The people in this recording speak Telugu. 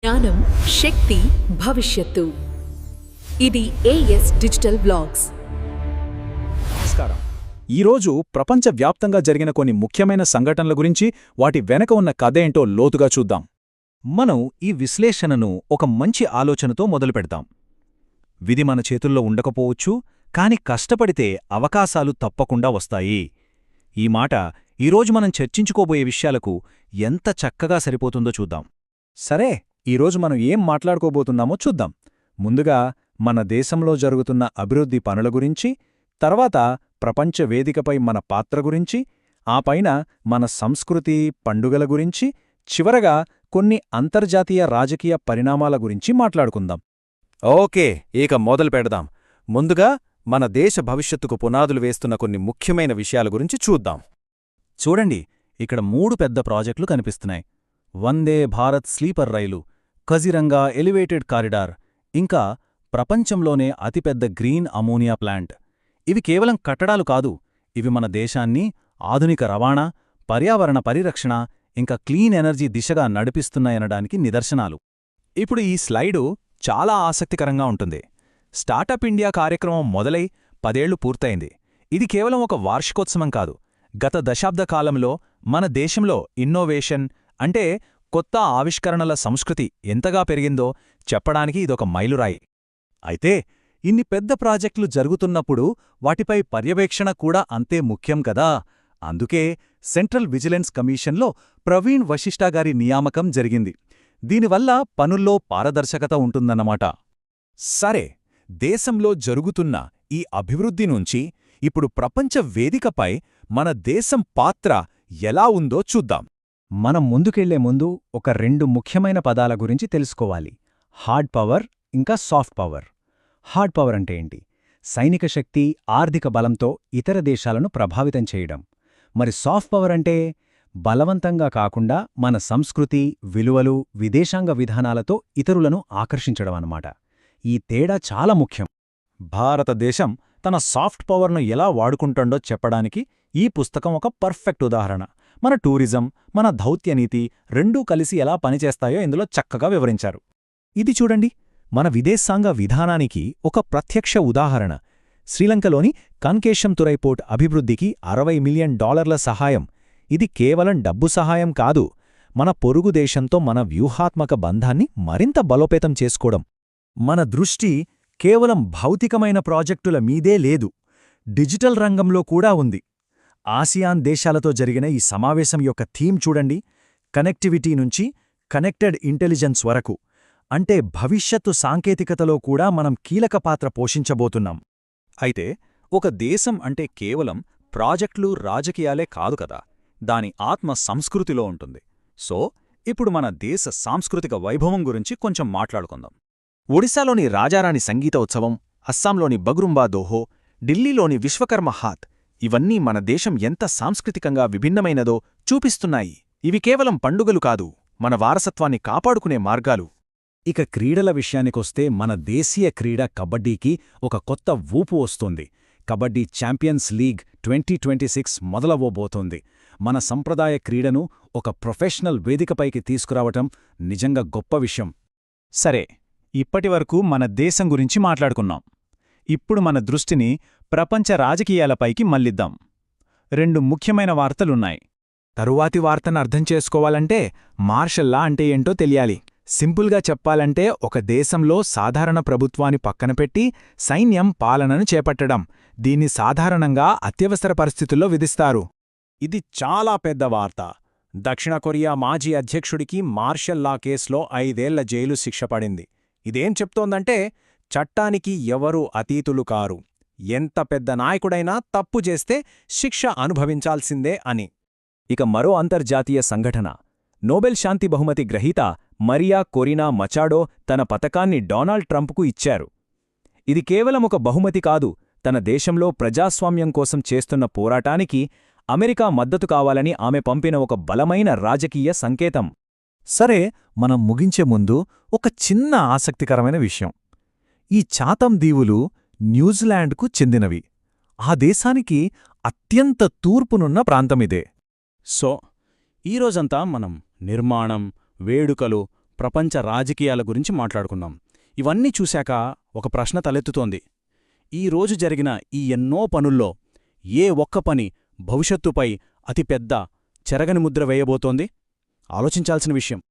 జ్ఞానం, శక్తి, భవిష్యత్తు. ఇది ఏఎస్ డిజిటల్ బ్లాగ్స్. నమస్కారం. ఈరోజు ప్రపంచవ్యాప్తంగా జరిగిన కొన్ని ముఖ్యమైన సంఘటనల గురించి, వాటి వెనక ఉన్న కథేంటో లోతుగా చూద్దాం. మనం ఈ విశ్లేషణను ఒక మంచి ఆలోచనతో మొదలుపెడతాం. విధి మన చేతుల్లో ఉండకపోవచ్చు, కాని కష్టపడితే అవకాశాలు తప్పకుండా వస్తాయి. ఈ మాట ఈరోజు మనం చర్చించుకోబోయే విషయాలకు ఎంత చక్కగా సరిపోతుందో చూద్దాం. సరే, ఈరోజు మనం ఏం మాట్లాడుకోబోతున్నామో చూద్దాం. ముందుగా మన దేశంలో జరుగుతున్న అభివృద్ధి పనుల గురించి, తర్వాత ప్రపంచ వేదికపై మన పాత్ర గురించి, ఆపైన మన సంస్కృతి, పండుగల గురించి, చివరగా కొన్ని అంతర్జాతీయ రాజకీయ పరిణామాల గురించి మాట్లాడుకుందాం. ఓకే, ఇక మొదలు పెడదాం. ముందుగా మన దేశ భవిష్యత్తుకు పునాదులు వేస్తున్న కొన్ని ముఖ్యమైన విషయాల గురించి చూద్దాం. చూడండి, ఇక్కడ 3 పెద్ద ప్రాజెక్టులు కనిపిస్తున్నాయి. వందే భారత్ స్లీపర్ రైలు, కజిరంగా ఎలివేటెడ్ కారిడార్, ఇంకా ప్రపంచంలోనే అతిపెద్ద గ్రీన్ అమోనియా ప్లాంట్. ఇవి కేవలం కట్టడాలు కాదు, ఇవి మన దేశాన్ని ఆధునిక రవాణా, పర్యావరణ పరిరక్షణ, ఇంకా క్లీన్ ఎనర్జీ దిశగా నడిపిస్తున్నాయనడానికి నిదర్శనాలు. ఇప్పుడు ఈ స్లైడు చాలా ఆసక్తికరంగా ఉంటుంది. స్టార్టప్ ఇండియా కార్యక్రమం మొదలై 10 ఏళ్లు పూర్తయింది. ఇది కేవలం ఒక వార్షికోత్సవం కాదు. గత దశాబ్ద కాలంలో మన దేశంలో ఇన్నోవేషన్ అంటే కొత్త ఆవిష్కరణల సంస్కృతి ఎంతగా పెరిగిందో చెప్పడానికి ఇదొక మైలురాయి. అయితే ఇన్ని పెద్ద ప్రాజెక్టులు జరుగుతున్నప్పుడు వాటిపై పర్యవేక్షణ కూడా అంతే ముఖ్యం కదా. అందుకే సెంట్రల్ విజిలెన్స్ కమిషన్లో ప్రవీణ్ వశిష్ఠగారి నియామకం జరిగింది. దీనివల్ల పనుల్లో పారదర్శకత ఉంటుందన్నమాట. సరే, దేశంలో జరుగుతున్న ఈ అభివృద్ధి నుంచి ఇప్పుడు ప్రపంచ వేదికపై మన దేశం పాత్ర ఎలా ఉందో చూద్దాం. మనం ముందుకెళ్లే ముందు ఒక 2 ముఖ్యమైన పదాల గురించి తెలుసుకోవాలి: హార్డ్ పవర్, ఇంకా సాఫ్ట్ పవర్. హార్డ్ పవర్ అంటే ఏంటి? సైనిక శక్తి, ఆర్థిక బలంతో ఇతర దేశాలను ప్రభావితం చేయడం. మరి సాఫ్ట్ పవర్ అంటే బలవంతంగా కాకుండా మన సంస్కృతి, విలువలు, విదేశాంగ విధానాలతో ఇతరులను ఆకర్షించడం అన్నమాట. ఈ తేడా చాలా ముఖ్యం. భారతదేశం తన సాఫ్ట్ పవర్ను ఎలా వాడుకుంటుండో చెప్పడానికి ఈ పుస్తకం ఒక పర్ఫెక్ట్ ఉదాహరణ. మన టూరిజం, మన దౌత్యనీతి రెండూ కలిసి ఎలా పనిచేస్తాయో ఇందులో చక్కగా వివరించారు. ఇది చూడండి, మన విదేశాంగ విధానానికి ఒక ప్రత్యక్ష ఉదాహరణ. శ్రీలంకలోని కన్కేశంతురై పోర్ట్ అభివృద్ధికి $60 మిలియన్ సహాయం. ఇది కేవలం డబ్బు సహాయం కాదు, మన పొరుగు దేశంతో మన వ్యూహాత్మక బంధాన్ని మరింత బలోపేతం చేసుకోవడం. మన దృష్టి కేవలం భౌతికమైన ప్రాజెక్టుల మీదే లేదు, డిజిటల్ రంగంలో కూడా ఉంది. ఆసియాన్ దేశాలతో జరిగిన ఈ సమావేశం యొక్క థీమ్ చూడండి. కనెక్టివిటీ నుంచి కనెక్టెడ్ ఇంటెలిజెన్స్ వరకు. అంటే భవిష్యత్తు సాంకేతికతలో కూడా మనం కీలక పాత్ర పోషించబోతున్నాం. అయితే ఒక దేశం అంటే కేవలం ప్రాజెక్టులు, రాజకీయాలే కాదు కదా, దాని ఆత్మ సంస్కృతిలో ఉంటుంది. సో ఇప్పుడు మన దేశ సాంస్కృతిక వైభవం గురించి కొంచెం మాట్లాడుకుందాం. ఒడిశాలోని రాజారాణి సంగీత ఉత్సవం, అస్సాంలోని బగురుంబా దోహో, ఢిల్లీలోని విశ్వకర్మ హాత్, ఇవన్నీ మన దేశం ఎంత సాంస్కృతికంగా విభిన్నమైనదో చూపిస్తున్నాయి. ఇవి కేవలం పండుగలు కాదు, మన వారసత్వాన్ని కాపాడుకునే మార్గాలు. ఇక క్రీడల విషయానికొస్తే మన దేశీయ క్రీడ కబడ్డీకి ఒక కొత్త ఊపు వస్తోంది. Kabaddi champions league 2026 మొదలవ్వబోతోంది. మన సంప్రదాయ క్రీడను ఒక ప్రొఫెషనల్ వేదికపైకి తీసుకురావటం నిజంగా గొప్ప విషయం. సరే, ఇప్పటివరకు మన దేశం గురించి మాట్లాడుకున్నాం. ఇప్పుడు మన దృష్టిని ప్రపంచ రాజకీయాలపైకి మళ్లిద్దాం. 2 ముఖ్యమైన వార్తలున్నాయి. తరువాతి వార్తను అర్థం చేసుకోవాలంటే మార్షల్ లా అంటే ఏంటో తెలియాలి. సింపుల్గా చెప్పాలంటే ఒక దేశంలో సాధారణ ప్రభుత్వాన్ని పక్కనపెట్టి సైన్యం పాలనను చేపట్టడం. దీన్ని సాధారణంగా అత్యవసర పరిస్థితుల్లో విధిస్తారు. ఇది చాలా పెద్ద వార్త. దక్షిణ కొరియా మాజీ అధ్యక్షుడికి మార్షల్ లా కేసులో 5 ఏళ్ల జైలు శిక్ష పడింది. ఇదేం చెప్తోందంటే చట్టానికి ఎవరూ అతీతులు కారు, ఎంత పెద్ద నాయకుడైనా తప్పు చేస్తే శిక్ష అనుభవించాల్సిందే అని. ఇక మరో అంతర్జాతీయ సంఘటన. నోబెల్ శాంతి బహుమతి గ్రహీత మరియా కొరినా మచాడో తన పతకాన్ని డొనాల్డ్ ట్రంప్కు ఇచ్చారు. ఇది కేవలం ఒక బహుమతి కాదు, తన దేశంలో ప్రజాస్వామ్యం కోసం చేస్తున్న పోరాటానికి అమెరికా మద్దతు కావాలని ఆమె పంపిన ఒక బలమైన రాజకీయ సంకేతం. సరే, మనం ముగించే ముందు ఒక చిన్న ఆసక్తికరమైన విషయం. ఈ చాతం దీవులు న్యూజిలాండ్కు చెందినవి. ఆ దేశానికి అత్యంత తూర్పునున్న ప్రాంతమిదే. సో ఈరోజంతా మనం నిర్మాణం, వేడుకలు, ప్రపంచ రాజకీయాల గురించి మాట్లాడుకున్నాం. ఇవన్నీ చూశాక ఒక ప్రశ్న తలెత్తుతోంది. ఈ రోజు జరిగిన ఈ ఎన్నో పనుల్లో ఏ ఒక్క పని భవిష్యత్తుపై అతిపెద్ద చెరగని ముద్ర వేయబోతోంది? ఆలోచించాల్సిన విషయం.